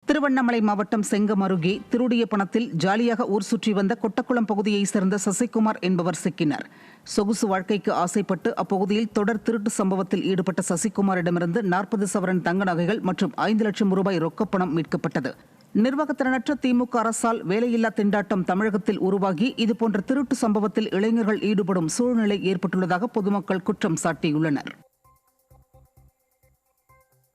திருவண்ணாமலை மாவட்டம் செங்கம் அருகே திருடிய பணத்தில் ஜாலியாக ஊர் சுற்றி வந்த கொட்டக்குளம் பகுதியைச் சேர்ந்த சசிகுமார் என்பவர் சிக்கினார். சொகுசு வாழ்க்கைக்கு ஆசைப்பட்டு அப்பகுதியில் தொடர் திருட்டு சம்பவத்தில் ஈடுபட்ட சசிகுமாரிடமிருந்து 40 சவரன் தங்க நகைகள் மற்றும் 5 லட்சம் ரூபாய் ரொக்கப்பணம் மீட்கப்பட்டது. நிர்வாகத்திறனற்ற திமுக அரசால் வேலையில்லா திண்டாட்டம் தமிழகத்தில் உருவாகி இதுபோன்ற திருட்டு சம்பவத்தில் இளைஞர்கள் ஈடுபடும் சூழ்நிலை ஏற்பட்டுள்ளதாக பொதுமக்கள் குற்றம் சாட்டியுள்ளனர்.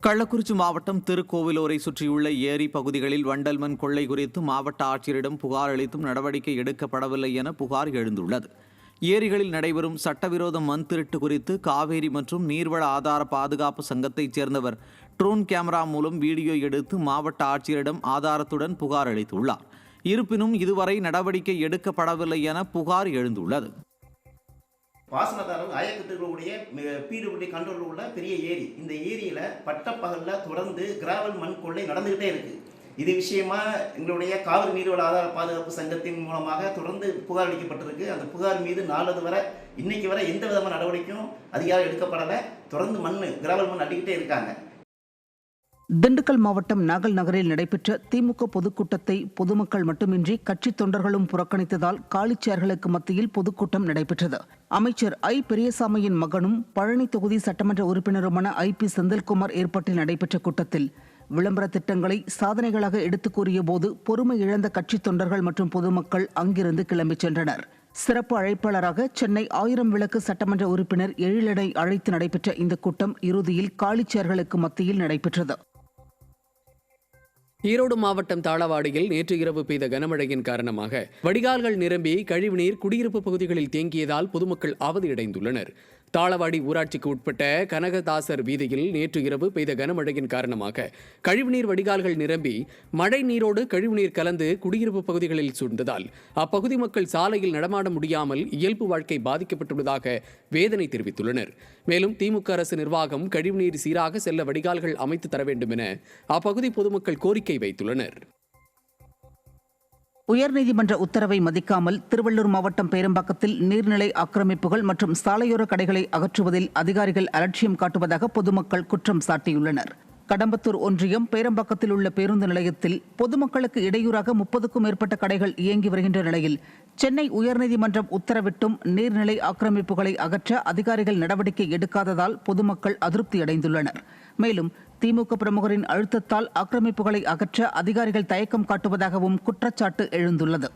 கள்ளக்குறிச்சி மாவட்டம் திருக்கோவிலூரை சுற்றியுள்ள ஏரி பகுதிகளில் வண்டல் மண் கொள்ளை குறித்து மாவட்ட ஆட்சியரிடம் புகார் அளித்தும் நடவடிக்கை எடுக்கப்படவில்லை என புகார் எழுந்துள்ளது. ஏரிகளில் நடைபெறும் சட்டவிரோத மண் திருட்டு குறித்து காவேரி மற்றும் நீர்வள ஆதார பாதுகாப்பு சங்கத்தைச் சேர்ந்தவர் ட்ரோன் கேமரா மூலம் வீடியோ எடுத்து மாவட்ட ஆட்சியரிடம் ஆதாரத்துடன் புகார் அளித்துள்ளார். இருப்பினும் இதுவரை நடவடிக்கை எடுக்கப்படவில்லை என புகார் எழுந்துள்ளது. பாசனதாரர்கள் ஆயக்கட்டுகளுடைய பிடபிள்யூடி கண்ட்ரோலில் உள்ள பெரிய ஏரி, இந்த ஏரியில் பட்டப்பகலில் தொடர்ந்து கிராவல் மண் கொள்ளை நடந்துகிட்டே இருக்குது. இது விஷயமா எங்களுடைய காவிரி நீர்வள ஆதார பாதுகாப்பு சங்கத்தின் மூலமாக தொடர்ந்து புகார் அளிக்கப்பட்டிருக்கு. அந்த புகார் மீது நாளது வரை இன்னைக்கு வரை எந்த விதமான நடவடிக்கையும் அதிகாரம் எடுக்கப்படலை. தொடர்ந்து கிராவல் மண் அடிக்கிட்டே இருக்காங்க. திண்டுக்கல் மாவட்டம் நாகல் நகரில் நடைபெற்ற திமுக பொதுக்கூட்டத்தை பொதுமக்கள் மட்டுமின்றி கட்சித் தொண்டர்களும் புறக்கணித்ததால் காலிச்சேர்களுக்கு மத்தியில் பொதுக்கூட்டம் நடைபெற்றது. அமைச்சர் ஐ பெரியசாமியின் மகனும் பழனி தொகுதி சட்டமன்ற உறுப்பினருமான ஐ.பி. செந்தில்குமார் ஏற்பாட்டில் நடைபெற்ற கூட்டத்தில் விளம்பர திட்டங்களை சாதனைகளாக எடுத்துக் கூறிய போது பொறுமை இழந்த கட்சித் தொண்டர்கள் மற்றும் பொதுமக்கள் அங்கிருந்து கிளம்பிச் சென்றனர். சிறப்பு அழைப்பாளராக சென்னை 1000 விளக்கு சட்டமன்ற உறுப்பினர் எழிலனை அழைத்து நடைபெற்ற இந்த கூட்டம் இறுதியில் காலிச்சேர்களுக்கு மத்தியில் நடைபெற்றது. ஈரோடு மாவட்டம் தாளவாடியில் நேற்று இரவு பெய்த கனமழையின் காரணமாக வடிகால்கள் நிரம்பி கழிவுநீர் குடியிருப்பு பகுதிகளில் தேங்கியதால் பொதுமக்கள் அவதியடைந்துள்ளனர். தாளவாடி ஊராட்சிக்கு உட்பட்ட கனகதாசர் வீதியில் நேற்று இரவு பெய்த கனமழையின் காரணமாக கழிவுநீர் வடிகால்கள் நிரம்பி மழை நீரோடு கழிவுநீர் கலந்து குடியிருப்பு பகுதிகளில் சூழ்ந்ததால் அப்பகுதி மக்கள் சாலையில் நடமாட முடியாமல் இயல்பு வாழ்க்கை பாதிக்கப்பட்டுள்ளதாக வேதனை தெரிவித்துள்ளனர். மேலும் திமுக அரசு நிர்வாகம் கழிவுநீர் சீராக செல்ல வடிகால்கள் அமைத்து தர வேண்டும் என அப்பகுதி பொதுமக்கள் கோரிக்கை வைத்துள்ளனர். உயர்நீதிமன்ற உத்தரவை மதிக்காமல் திருவள்ளூர் மாவட்டம் பேரம்பாக்கத்தில் நீர்நிலை ஆக்கிரமிப்புகள் மற்றும் சாலையோர கடைகளை அகற்றுவதில் அதிகாரிகள் அலட்சியம் காட்டுவதாக பொதுமக்கள் குற்றம் சாட்டியுள்ளனர். கடம்பத்தூர் ஒன்றியம் பேரம்பாக்கத்தில் உள்ள பேருந்து நிலையத்தில் பொதுமக்களுக்கு இடையூறாக 30க்கும் மேற்பட்ட கடைகள் இயங்கி வருகின்ற நிலையில் சென்னை உயர்நீதிமன்றம் உத்தரவிட்டும் நீர்நிலை ஆக்கிரமிப்புகளை அகற்ற அதிகாரிகள் நடவடிக்கை எடுக்காததால் பொதுமக்கள் அதிருப்தியடைந்துள்ளனர். மேலும் திமுக பிரமுகரின் அழுத்தத்தால் ஆக்கிரமிப்புகளை அகற்ற அதிகாரிகள் தயக்கம் காட்டுவதாகவும் குற்றச்சாட்டு எழுந்துள்ளது.